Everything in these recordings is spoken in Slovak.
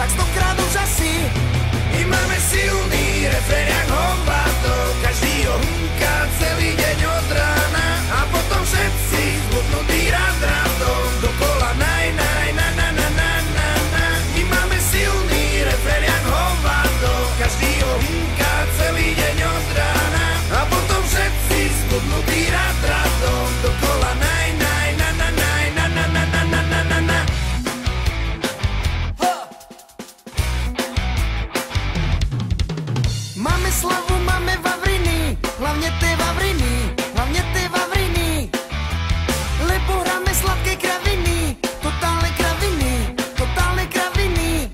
tak stokrát už asi. My máme silný refrén jak hovado, každý ho húka celý deň od rána. A potom všetci zbudnutí radom, dokola naj, naj, na, na, na, na, na, na. My máme silný refrén jak hovado, každý ho húka celý deň od rána. A potom všetci zbudnutí radom, dokola naj, naj, na, na, naj, na, na, na, na, na, na, na, na. Máme slavu, máme Vavriny, hlavne tie Vavriny, hlavne tie Vavriny. Lebo hráme sladké kraviny, totálne kraviny, totálne kraviny.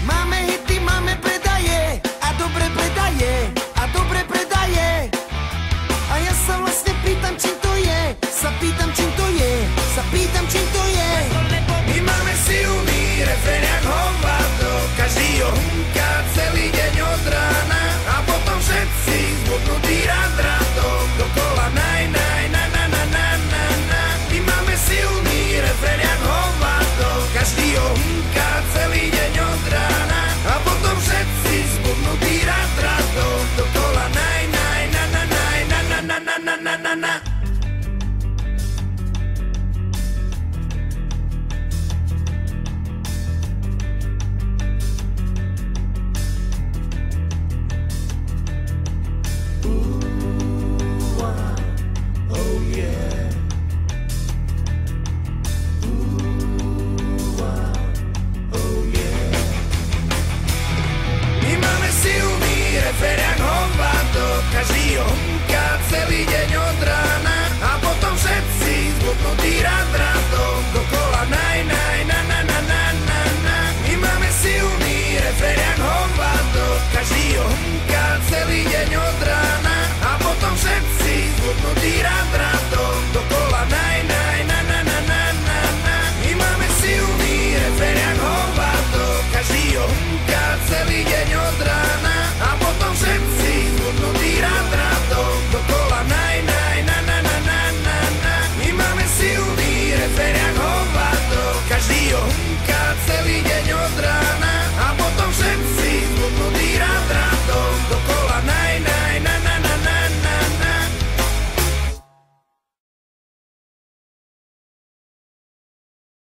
Máme hity, máme predaje, a dobre predaje, a dobre predaje. A ja sa vlastne pýtam, čím to je, sa pýtam, čím to je, sa pýtam, čím to je. My máme silný refrén jak hovado, každý ho húka celý deň od rána. A potom všetci zbudnutí radom, dokola naj, naj, na, na, na, na, na, na. My máme silný refrén jak hovado, každý ho húka celý deň od rána. A potom všetci zbudnutí radom, dokola naj, naj, na, na, naj, na, na, na, na, na, na, na, na. Refrén jak hovado, každý ho húka celý deň